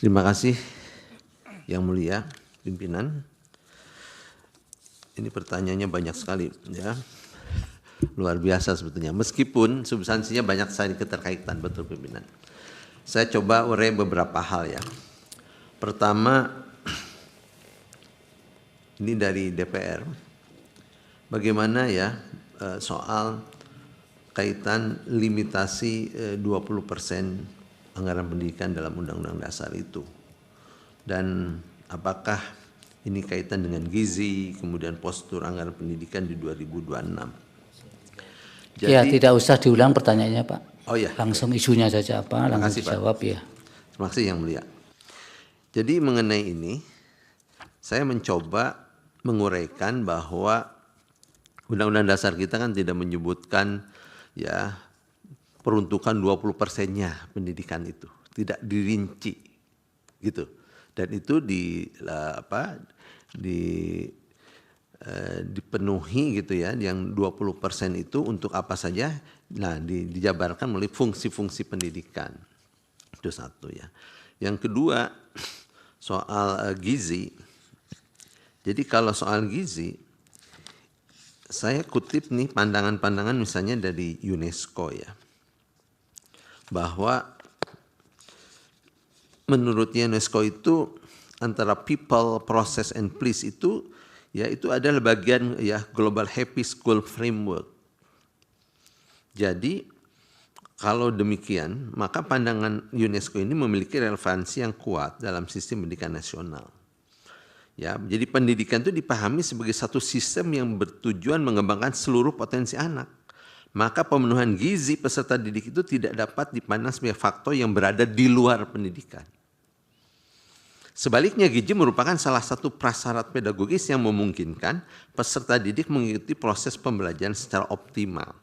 Terima kasih Yang Mulia Pimpinan. Ini pertanyaannya banyak sekali ya. Luar biasa sebetulnya. Meskipun substansinya banyak sekali keterkaitan, betul Pimpinan. Saya coba urai beberapa hal ya. Pertama, ini dari DPR. Bagaimana ya soal kaitan limitasi 20% anggaran pendidikan dalam Undang-Undang Dasar itu. Dan apakah ini kaitan dengan gizi, kemudian postur anggaran pendidikan di 2026. Jadi, ya, tidak usah diulang pertanyaannya, Pak. Oh ya. Langsung isunya saja apa, langsung dijawab ya. Terima kasih Yang Mulia. Jadi mengenai ini, saya mencoba menguraikan bahwa Undang-Undang Dasar kita kan tidak menyebutkan ya peruntukan 20%-nya pendidikan itu, tidak dirinci gitu. Dan itu dipenuhi gitu ya, yang 20% itu untuk apa saja. Nah, dijabarkan melalui fungsi-fungsi pendidikan. Itu satu ya. Yang kedua, soal gizi. Jadi kalau soal gizi, saya kutip nih pandangan-pandangan misalnya dari UNESCO ya. Bahwa menurut UNESCO itu antara people, process, and place itu ya itu adalah bagian ya Global Happy School Framework. Jadi kalau demikian maka pandangan UNESCO ini memiliki relevansi yang kuat dalam sistem pendidikan nasional. Ya, jadi pendidikan itu dipahami sebagai satu sistem yang bertujuan mengembangkan seluruh potensi anak. Maka pemenuhan gizi peserta didik itu tidak dapat dipandang sebagai faktor yang berada di luar pendidikan. Sebaliknya, gizi merupakan salah satu prasyarat pedagogis yang memungkinkan peserta didik mengikuti proses pembelajaran secara optimal.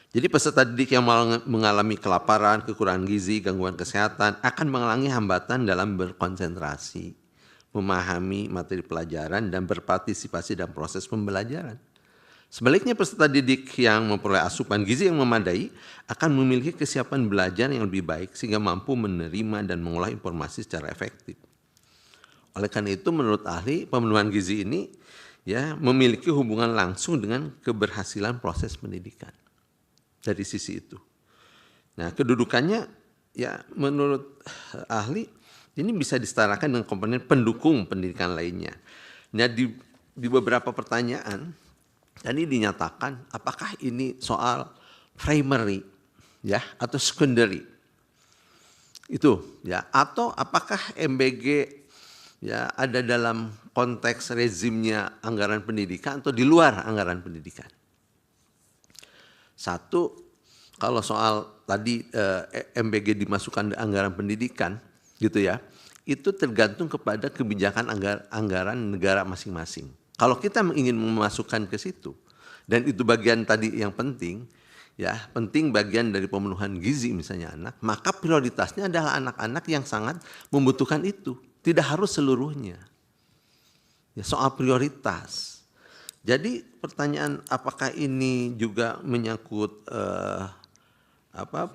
Jadi peserta didik yang mengalami kelaparan, kekurangan gizi, gangguan kesehatan akan mengalami hambatan dalam berkonsentrasi, memahami materi pelajaran, dan berpartisipasi dalam proses pembelajaran. Sebaliknya, peserta didik yang memperoleh asupan gizi yang memadai akan memiliki kesiapan belajar yang lebih baik sehingga mampu menerima dan mengolah informasi secara efektif. Oleh karena itu, menurut ahli, pemenuhan gizi ini ya memiliki hubungan langsung dengan keberhasilan proses pendidikan. Dari sisi itu. Nah, kedudukannya ya menurut ahli ini bisa disetarakan dengan komponen pendukung pendidikan lainnya. Nah, di beberapa pertanyaan tadi dinyatakan apakah ini soal primary ya atau secondary. Itu ya, atau apakah MBG ya ada dalam konteks rezimnya anggaran pendidikan atau di luar anggaran pendidikan. Satu, kalau soal tadi MBG dimasukkan di anggaran pendidikan gitu ya, itu tergantung kepada kebijakan anggaran negara masing-masing. Kalau kita ingin memasukkan ke situ, dan itu bagian tadi yang penting, ya penting bagian dari pemenuhan gizi misalnya anak, maka prioritasnya adalah anak-anak yang sangat membutuhkan itu, tidak harus seluruhnya. Ya, soal prioritas. Jadi pertanyaan apakah ini juga menyangkut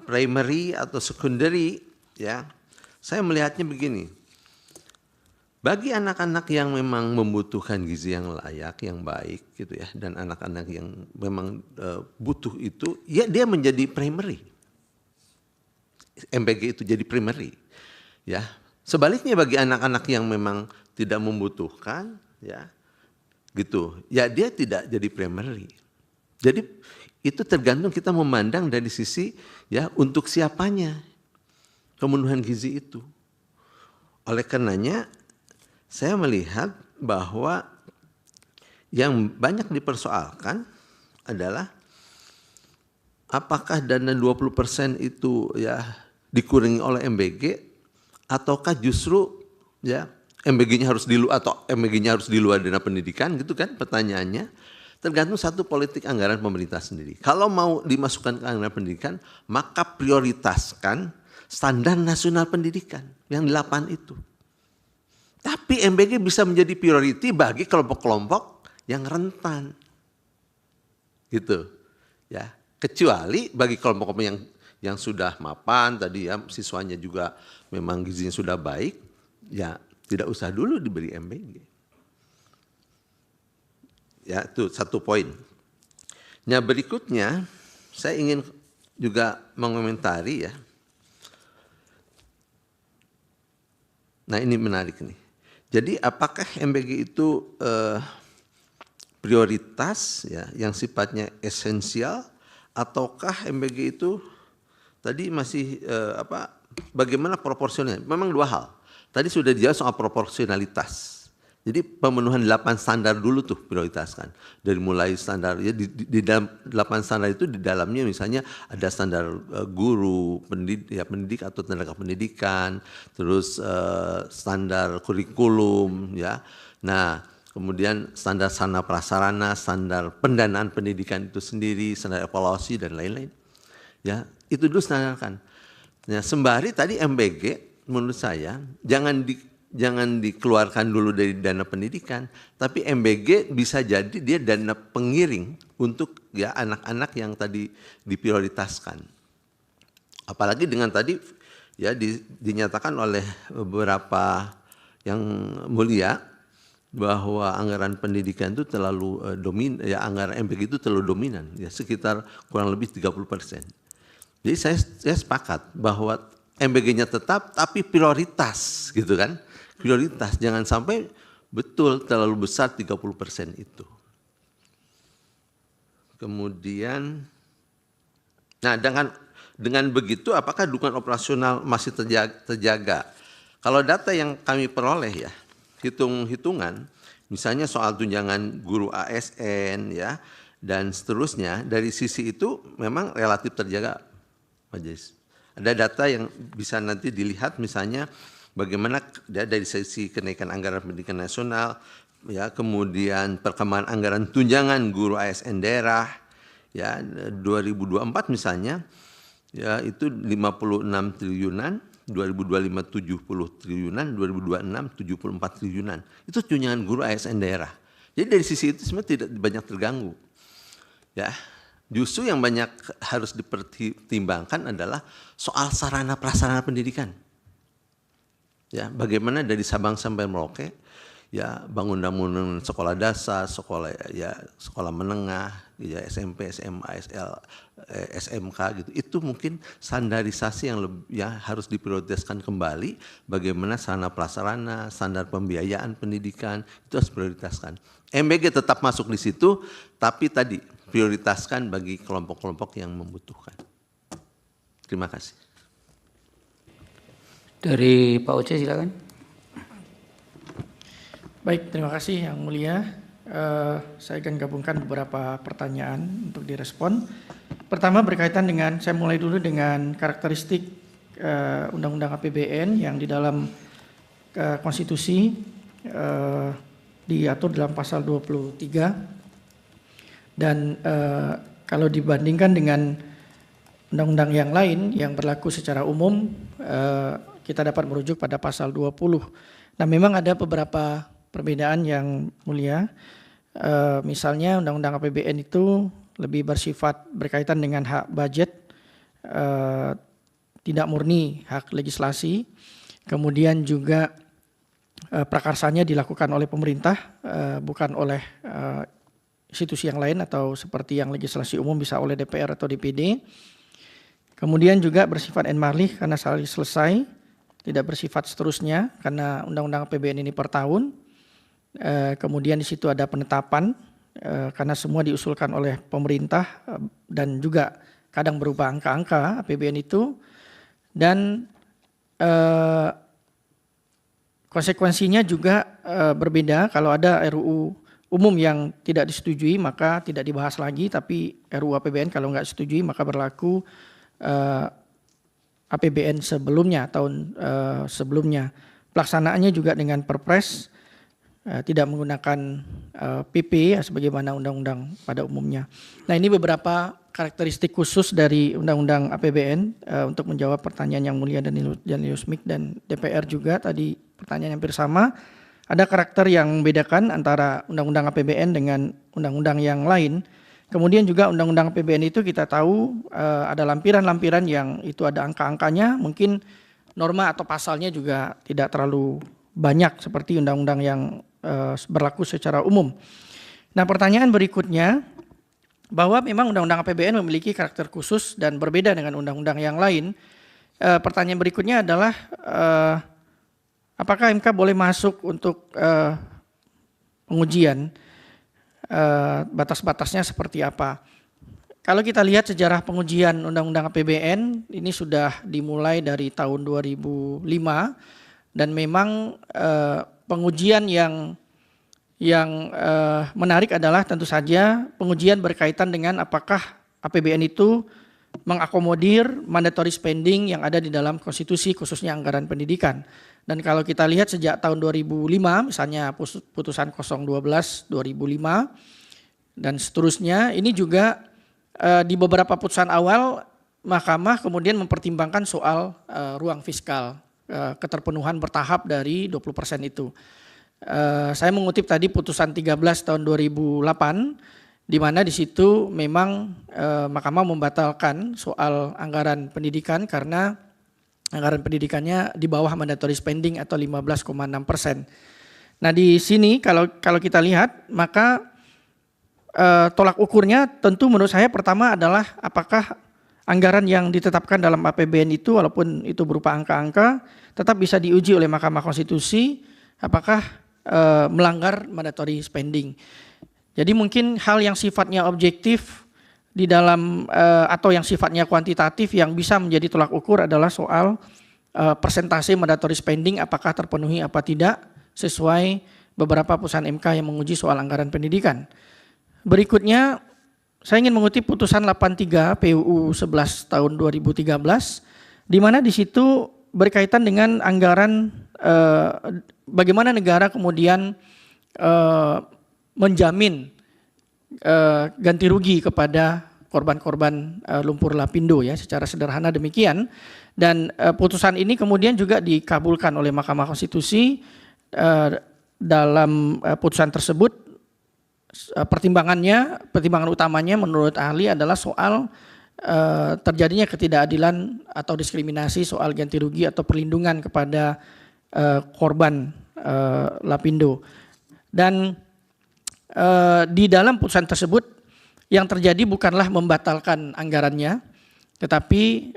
primary atau secondary, ya saya melihatnya begini. Bagi anak-anak yang memang membutuhkan gizi yang layak, yang baik gitu ya, dan anak-anak yang memang butuh itu, ya dia menjadi primary. MBG itu jadi primary. Ya. Sebaliknya bagi anak-anak yang memang tidak membutuhkan, ya gitu, ya dia tidak jadi primary. Jadi itu tergantung kita memandang dari sisi ya untuk siapanya pemenuhan gizi itu. Oleh karenanya saya melihat bahwa yang banyak dipersoalkan adalah apakah dana 20% itu ya dikurangi oleh MBG ataukah justru ya MBG-nya harus di luar atau MBG-nya harus di luar dana pendidikan gitu kan pertanyaannya. Tergantung satu politik anggaran pemerintah sendiri. Kalau mau dimasukkan ke anggaran pendidikan, maka prioritaskan standar nasional pendidikan yang 8 itu. Tapi MBG bisa menjadi priority bagi kelompok-kelompok yang rentan. Gitu. Ya, kecuali bagi kelompok-kelompok yang sudah mapan tadi ya, siswanya juga memang gizinya sudah baik, ya tidak usah dulu diberi MBG. Ya, itu satu poin. Nah, berikutnya saya ingin juga mengomentari ya. Nah, ini menarik nih. Jadi apakah MBG itu prioritas ya yang sifatnya esensial, ataukah MBG itu tadi masih bagaimana proporsionalnya? Memang dua hal. Tadi sudah dijawab soal proporsionalitas. Jadi pemenuhan 8 standar dulu tuh prioritaskan. Dari mulai standar ya di dalam 8 standar itu di dalamnya misalnya ada standar guru, pendidik atau tenaga pendidikan, terus standar kurikulum ya. Nah, kemudian standar sarana prasarana, standar pendanaan pendidikan itu sendiri, standar evaluasi dan lain-lain. Ya, itu dulu standarkan. Nah, sembari tadi MBG menurut saya jangan dikeluarkan dulu dari dana pendidikan, tapi MBG bisa jadi dia dana pengiring untuk ya anak-anak yang tadi diprioritaskan. Apalagi dengan tadi ya dinyatakan oleh beberapa yang mulia bahwa anggaran pendidikan itu terlalu anggaran MBG itu terlalu dominan, ya sekitar kurang lebih 30%. Jadi saya sepakat bahwa MBG-nya tetap tapi prioritas gitu kan. Prioritas, jangan sampai betul terlalu besar 30% itu. Kemudian, nah dengan begitu apakah dukungan operasional masih terjaga? Kalau data yang kami peroleh ya, hitung-hitungan, misalnya soal tunjangan guru ASN ya, dan seterusnya, dari sisi itu memang relatif terjaga, Majelis. Ada data yang bisa nanti dilihat misalnya, bagaimana dari sisi kenaikan anggaran pendidikan nasional, ya kemudian perkembangan anggaran tunjangan guru ASN daerah, ya 2024 misalnya, ya itu 56 triliunan, 2025 70 triliunan, 2026 74 triliunan. Itu tunjangan guru ASN daerah. Jadi dari sisi itu sebenarnya tidak banyak terganggu. Ya, justru yang banyak harus dipertimbangkan adalah soal sarana prasarana pendidikan. Ya, bagaimana dari Sabang sampai Merauke, ya bangunan sekolah dasar, sekolah menengah, ya SMP, SMA, SMK gitu. Itu mungkin standarisasi yang harus diprioritaskan kembali. Bagaimana sarana prasarana, standar pembiayaan pendidikan itu harus prioritaskan. MBG tetap masuk di situ, tapi tadi prioritaskan bagi kelompok-kelompok yang membutuhkan. Terima kasih. Dari Pak Oce silakan. Baik, terima kasih Yang Mulia. Saya akan gabungkan beberapa pertanyaan untuk direspon. Pertama berkaitan dengan, saya mulai dulu dengan karakteristik Undang-Undang APBN yang di dalam konstitusi diatur dalam pasal 23. Dan kalau dibandingkan dengan undang-undang yang lain yang berlaku secara umum, kita dapat merujuk pada pasal 20. Nah, memang ada beberapa perbedaan Yang Mulia. Misalnya Undang-Undang APBN itu lebih bersifat berkaitan dengan hak budget, tidak murni hak legislasi. Kemudian juga prakarsanya dilakukan oleh pemerintah, bukan oleh institusi yang lain atau seperti yang legislasi umum bisa oleh DPR atau DPD. Kemudian juga bersifat en-marlih karena selesai, tidak bersifat seterusnya karena Undang-Undang APBN ini per tahun. Kemudian di situ ada penetapan karena semua diusulkan oleh pemerintah dan juga kadang berupa angka-angka APBN itu. Dan konsekuensinya juga berbeda. Kalau ada RUU umum yang tidak disetujui maka tidak dibahas lagi, tapi RUU APBN kalau nggak setujui maka berlaku APBN sebelumnya, tahun sebelumnya. Pelaksanaannya juga dengan Perpres, tidak menggunakan PP ya, sebagaimana undang-undang pada umumnya. Nah, ini beberapa karakteristik khusus dari Undang-Undang APBN untuk menjawab pertanyaan Yang Mulia dan Yusmik dan DPR juga tadi pertanyaan yang hampir sama. Ada karakter yang membedakan antara Undang-Undang APBN dengan undang-undang yang lain. Kemudian juga Undang-Undang APBN itu kita tahu ada lampiran-lampiran yang itu ada angka-angkanya, mungkin norma atau pasalnya juga tidak terlalu banyak seperti undang-undang yang berlaku secara umum. Nah, pertanyaan berikutnya, bahwa memang Undang-Undang APBN memiliki karakter khusus dan berbeda dengan undang-undang yang lain. Pertanyaan berikutnya adalah apakah MK boleh masuk untuk pengujian, batas-batasnya seperti apa? Kalau kita lihat sejarah pengujian Undang-Undang APBN, ini sudah dimulai dari tahun 2005 dan memang pengujian yang menarik adalah tentu saja pengujian berkaitan dengan apakah APBN itu mengakomodir mandatory spending yang ada di dalam konstitusi, khususnya anggaran pendidikan. Dan kalau kita lihat sejak tahun 2005, misalnya putusan 012 2005 dan seterusnya, ini juga di beberapa putusan awal Mahkamah kemudian mempertimbangkan soal ruang fiskal, keterpenuhan bertahap dari 20% itu. Saya mengutip tadi putusan 13 tahun 2008, di mana di situ memang Mahkamah membatalkan soal anggaran pendidikan karena anggaran pendidikannya di bawah mandatory spending atau 15,6%. Nah, di sini kalau kita lihat, maka tolak ukurnya tentu menurut saya pertama adalah apakah anggaran yang ditetapkan dalam APBN itu, walaupun itu berupa angka-angka, tetap bisa diuji oleh Mahkamah Konstitusi apakah melanggar mandatory spending. Jadi mungkin hal yang sifatnya objektif di dalam atau yang sifatnya kuantitatif yang bisa menjadi tolak ukur adalah soal persentase mandatory spending apakah terpenuhi apa tidak sesuai beberapa putusan MK yang menguji soal anggaran pendidikan. Berikutnya saya ingin mengutip putusan 83 PUU 11 tahun 2013 di mana di situ berkaitan dengan anggaran bagaimana negara kemudian menjamin ganti rugi kepada korban-korban lumpur lapindo, ya, secara sederhana demikian. Dan putusan ini kemudian juga dikabulkan oleh Mahkamah Konstitusi. Dalam putusan tersebut pertimbangan utamanya menurut ahli adalah soal terjadinya ketidakadilan atau diskriminasi soal ganti rugi atau perlindungan kepada korban lapindo. Dan di dalam putusan tersebut yang terjadi bukanlah membatalkan anggarannya, tetapi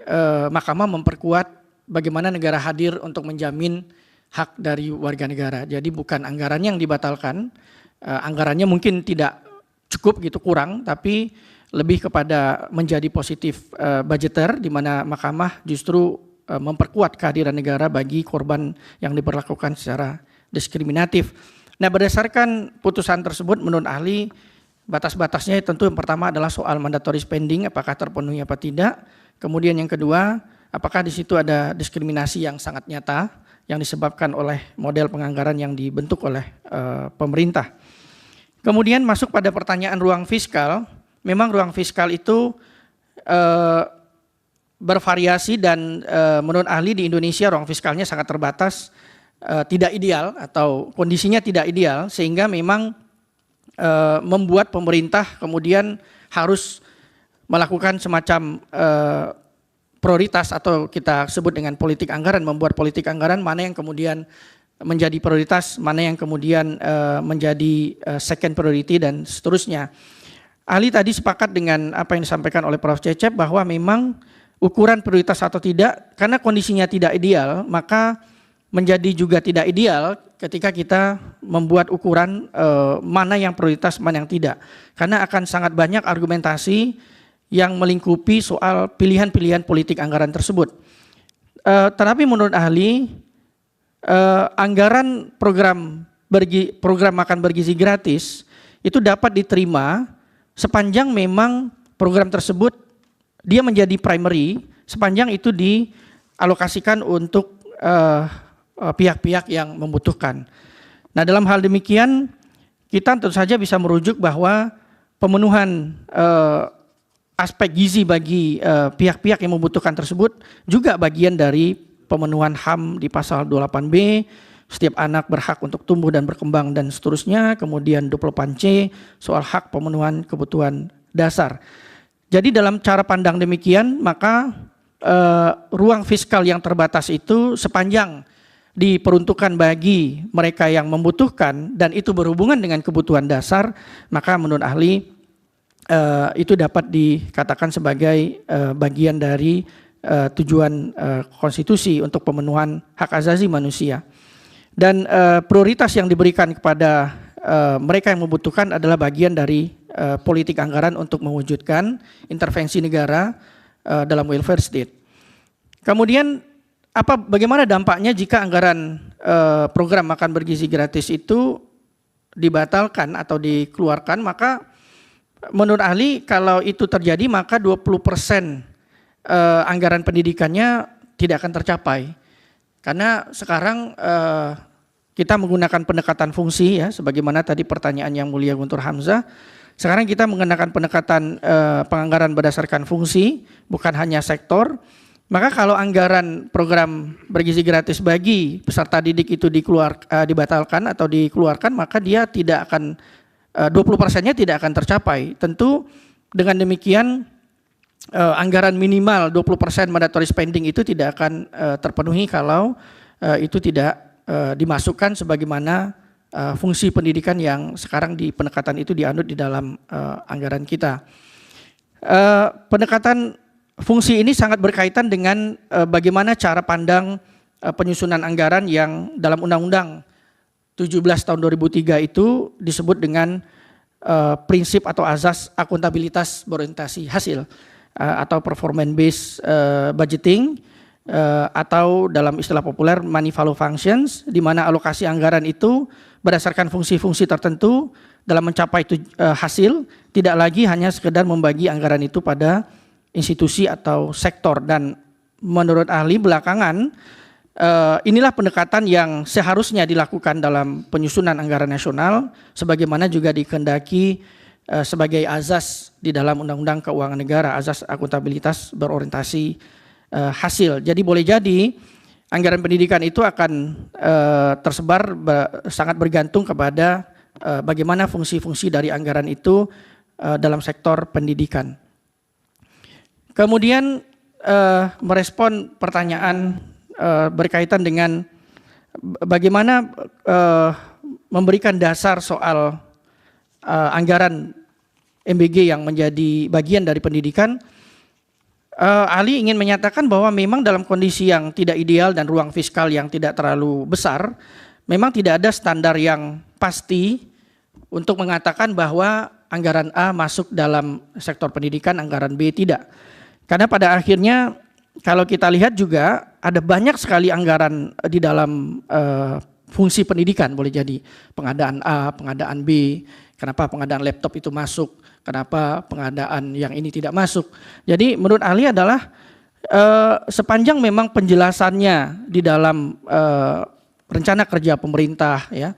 Mahkamah memperkuat bagaimana negara hadir untuk menjamin hak dari warga negara. Jadi bukan anggarannya yang dibatalkan, anggarannya mungkin tidak cukup gitu, kurang, tapi lebih kepada menjadi positif budgeter, di mana Mahkamah justru memperkuat kehadiran negara bagi korban yang diperlakukan secara diskriminatif. Nah, berdasarkan putusan tersebut menurut ahli batas-batasnya tentu yang pertama adalah soal mandatory spending apakah terpenuhi apa tidak. Kemudian yang kedua, apakah di situ ada diskriminasi yang sangat nyata yang disebabkan oleh model penganggaran yang dibentuk oleh pemerintah. Kemudian masuk pada pertanyaan ruang fiskal. Memang ruang fiskal itu bervariasi dan menurut ahli di Indonesia ruang fiskalnya sangat terbatas, tidak ideal atau kondisinya tidak ideal, sehingga memang membuat pemerintah kemudian harus melakukan semacam prioritas atau kita sebut dengan politik anggaran, membuat politik anggaran mana yang kemudian menjadi prioritas, mana yang kemudian menjadi second priority dan seterusnya. Ahli tadi sepakat dengan apa yang disampaikan oleh Prof. Cecep bahwa memang ukuran prioritas atau tidak, karena kondisinya tidak ideal, maka menjadi juga tidak ideal ketika kita membuat ukuran mana yang prioritas, mana yang tidak. Karena akan sangat banyak argumentasi yang melingkupi soal pilihan-pilihan politik anggaran tersebut. Tetapi menurut ahli, anggaran program makan bergizi gratis itu dapat diterima sepanjang memang program tersebut dia menjadi primary, sepanjang itu dialokasikan untuk pihak-pihak yang membutuhkan. Nah, dalam hal demikian kita tentu saja bisa merujuk bahwa pemenuhan aspek gizi bagi pihak-pihak yang membutuhkan tersebut juga bagian dari pemenuhan HAM di pasal 28B, setiap anak berhak untuk tumbuh dan berkembang dan seterusnya, kemudian 28C soal hak pemenuhan kebutuhan dasar. Jadi dalam cara pandang demikian, maka ruang fiskal yang terbatas itu sepanjang diperuntukkan bagi mereka yang membutuhkan dan itu berhubungan dengan kebutuhan dasar, maka menurut ahli itu dapat dikatakan sebagai bagian dari tujuan konstitusi untuk pemenuhan hak asasi manusia. Dan prioritas yang diberikan kepada mereka yang membutuhkan adalah bagian dari politik anggaran untuk mewujudkan intervensi negara dalam welfare state. Kemudian bagaimana dampaknya jika anggaran program makan bergizi gratis itu dibatalkan atau dikeluarkan? Maka menurut ahli kalau itu terjadi maka 20% anggaran pendidikannya tidak akan tercapai. Karena sekarang kita menggunakan pendekatan fungsi ya, sebagaimana tadi pertanyaan yang mulia Guntur Hamzah. Sekarang kita menggunakan pendekatan penganggaran berdasarkan fungsi, bukan hanya sektor. Maka kalau anggaran program bergizi gratis bagi peserta didik itu dibatalkan atau dikeluarkan, maka dia tidak akan 20%-nya tidak akan tercapai. Tentu dengan demikian anggaran minimal 20% mandatory spending itu tidak akan terpenuhi kalau itu tidak dimasukkan sebagaimana fungsi pendidikan yang sekarang di pendekatan itu dianut di dalam anggaran kita. Pendekatan fungsi ini sangat berkaitan dengan bagaimana cara pandang penyusunan anggaran yang dalam Undang-Undang 17 tahun 2003 itu disebut dengan prinsip atau azas akuntabilitas berorientasi hasil atau performance based budgeting atau dalam istilah populer money value functions, di mana alokasi anggaran itu berdasarkan fungsi-fungsi tertentu dalam mencapai hasil, tidak lagi hanya sekedar membagi anggaran itu pada institusi atau sektor. Dan menurut ahli belakangan inilah pendekatan yang seharusnya dilakukan dalam penyusunan anggaran nasional sebagaimana juga dikehendaki sebagai azas di dalam Undang-Undang Keuangan Negara, azas akuntabilitas berorientasi hasil. Jadi boleh jadi anggaran pendidikan itu akan tersebar sangat bergantung kepada bagaimana fungsi-fungsi dari anggaran itu dalam sektor pendidikan. Kemudian merespon pertanyaan berkaitan dengan bagaimana memberikan dasar soal anggaran MBG yang menjadi bagian dari pendidikan. Ali ingin menyatakan bahwa memang dalam kondisi yang tidak ideal dan ruang fiskal yang tidak terlalu besar, memang tidak ada standar yang pasti untuk mengatakan bahwa anggaran A masuk dalam sektor pendidikan, anggaran B tidak. Karena pada akhirnya kalau kita lihat juga ada banyak sekali anggaran di dalam fungsi pendidikan, boleh jadi pengadaan A, pengadaan B, kenapa pengadaan laptop itu masuk, kenapa pengadaan yang ini tidak masuk. Jadi menurut ahli adalah sepanjang memang penjelasannya di dalam rencana kerja pemerintah, ya,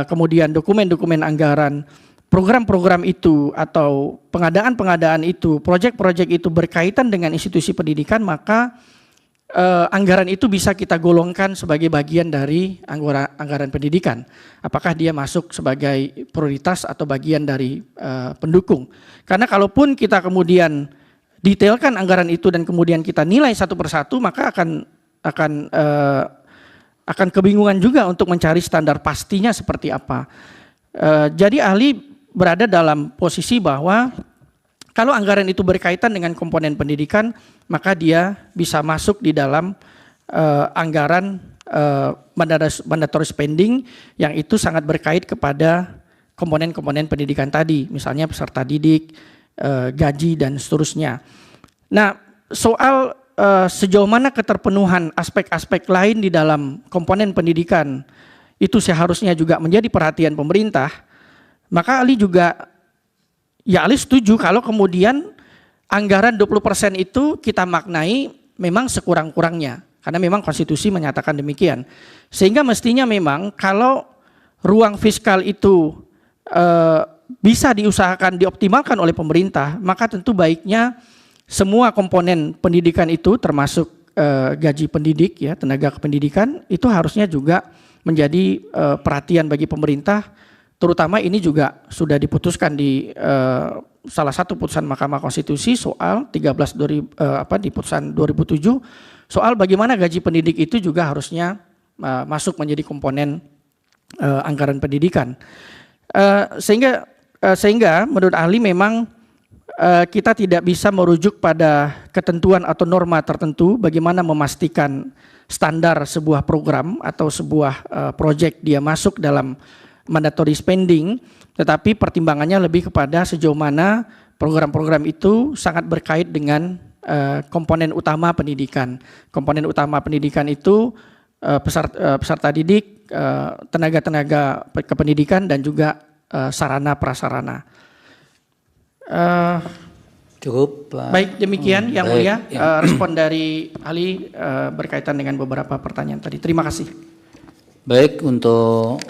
kemudian dokumen-dokumen anggaran, program-program itu atau pengadaan-pengadaan itu, proyek-proyek itu berkaitan dengan institusi pendidikan, maka anggaran itu bisa kita golongkan sebagai bagian dari anggaran pendidikan. Apakah dia masuk sebagai prioritas atau bagian dari pendukung. Karena kalaupun kita kemudian detailkan anggaran itu dan kemudian kita nilai satu persatu, maka akan kebingungan juga untuk mencari standar pastinya seperti apa. Jadi ahli berada dalam posisi bahwa kalau anggaran itu berkaitan dengan komponen pendidikan, maka dia bisa masuk di dalam anggaran mandatory spending yang itu sangat berkait kepada komponen-komponen pendidikan tadi, misalnya peserta didik, gaji dan seterusnya. Nah, soal sejauh mana keterpenuhan aspek-aspek lain di dalam komponen pendidikan itu seharusnya juga menjadi perhatian pemerintah, maka Ali juga Ali setuju kalau kemudian anggaran 20% itu kita maknai memang sekurang-kurangnya. Karena memang konstitusi menyatakan demikian. Sehingga mestinya memang kalau ruang fiskal itu bisa diusahakan, dioptimalkan oleh pemerintah, maka tentu baiknya semua komponen pendidikan itu termasuk gaji pendidik, ya, tenaga kependidikan, itu harusnya juga menjadi perhatian bagi pemerintah. Terutama ini juga sudah diputuskan di salah satu putusan Mahkamah Konstitusi soal 13 di putusan 2007 soal bagaimana gaji pendidik itu juga harusnya masuk menjadi komponen anggaran pendidikan. Sehingga menurut ahli memang kita tidak bisa merujuk pada ketentuan atau norma tertentu bagaimana memastikan standar sebuah program atau sebuah proyek dia masuk dalam mandatory spending, tetapi pertimbangannya lebih kepada sejauh mana program-program itu sangat berkait dengan komponen utama pendidikan. Komponen utama pendidikan itu peserta didik, tenaga-tenaga kependidikan, dan juga sarana prasarana. Cukup, Pak. Baik, demikian Yang Mulia respon dari ahli berkaitan dengan beberapa pertanyaan tadi. Terima kasih. Baik, untuk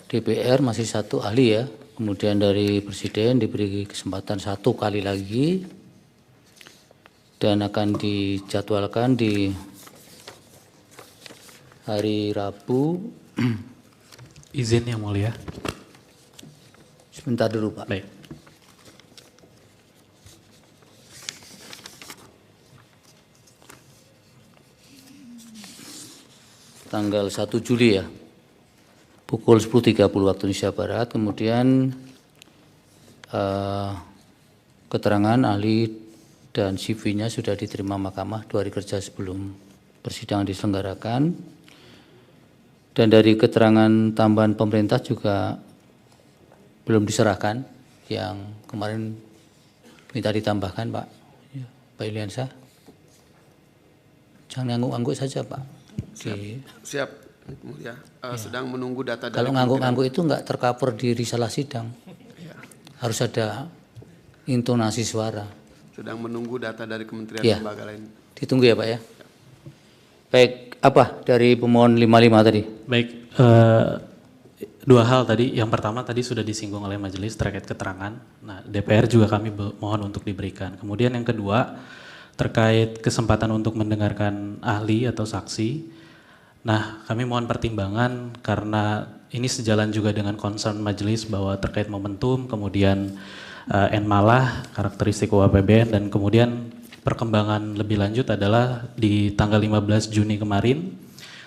DPR masih satu ahli ya. Kemudian dari Presiden diberi kesempatan 1 kali lagi dan akan dijadwalkan di hari Rabu. Izin Yang Mulia. Sebentar dulu, Pak. Baik. Tanggal 1 Juli ya, pukul 10.30 waktu Indonesia Barat. Kemudian keterangan ahli dan CV-nya sudah diterima mahkamah 2 hari kerja sebelum persidangan diselenggarakan. Dan dari keterangan tambahan pemerintah juga belum diserahkan, yang kemarin minta ditambahkan, Pak. Ya, Pak Iliansyah. Jangan ngangguk-ngangguk saja, Pak. Siap, Mulia. Sedang menunggu data dari Kalau ngangguk-ngangguk itu enggak tercover di risalah sidang. Ya. Harus ada intonasi suara. Sedang menunggu data dari kementerian Ya. lembaga lain. Ditunggu ya, Pak ya. Baik, apa dari pemohon 55 tadi? Baik, 2 hal tadi. Yang pertama tadi sudah disinggung oleh majelis terkait keterangan. Nah, DPR juga kami mohon untuk diberikan. Kemudian yang kedua terkait kesempatan untuk mendengarkan ahli atau saksi. Nah, kami mohon pertimbangan karena ini sejalan juga dengan concern majelis bahwa terkait momentum, kemudian enmalah, karakteristik UAPBN, dan kemudian perkembangan lebih lanjut adalah di tanggal 15 Juni kemarin,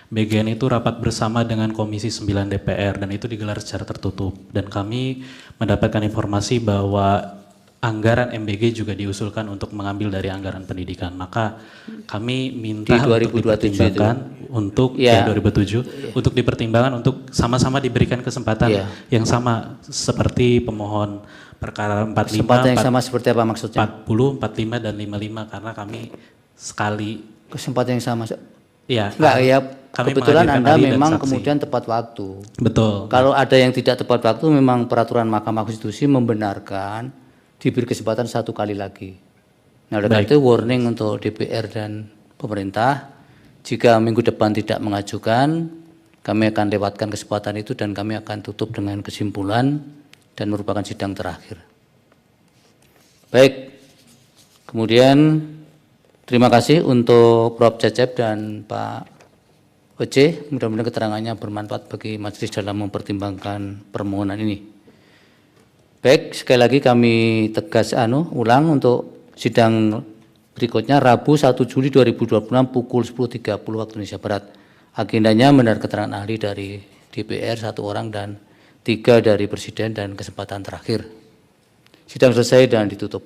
BGN itu rapat bersama dengan Komisi 9 DPR dan itu digelar secara tertutup. Dan kami mendapatkan informasi bahwa anggaran MBG juga diusulkan untuk mengambil dari anggaran pendidikan. Maka kami minta Di 2027 untuk dipertimbangkan untuk Ya. 2007 untuk dipertimbangkan untuk sama-sama diberikan kesempatan Ya. yang sama seperti pemohon perkara 45, Kesempatan yang sama seperti apa maksudnya? 40, 45 dan 55 karena kami sekali Kesempatan yang sama. ya Enggak ya, kami kebetulan menghadirkan Anda ahli dan memang saksi. kemudian tepat waktu. Betul. Kalau ada yang tidak tepat waktu, memang peraturan Mahkamah Konstitusi membenarkan diberi kesempatan 1 kali lagi. Nah, oleh karena itu warning untuk DPR dan pemerintah, jika minggu depan tidak mengajukan, kami akan lewatkan kesempatan itu dan kami akan tutup dengan kesimpulan dan merupakan sidang terakhir. Baik, kemudian terima kasih untuk Prof. Cecep dan Pak Oce, mudah-mudahan keterangannya bermanfaat bagi majelis dalam mempertimbangkan permohonan ini. Baik, sekali lagi kami tegas ulang untuk sidang berikutnya Rabu 1 Juli 2026 pukul 10.30 waktu Indonesia Barat. Agendanya mendengar keterangan ahli dari DPR 1 orang dan 3 dari Presiden dan kesempatan terakhir. Sidang selesai dan ditutup.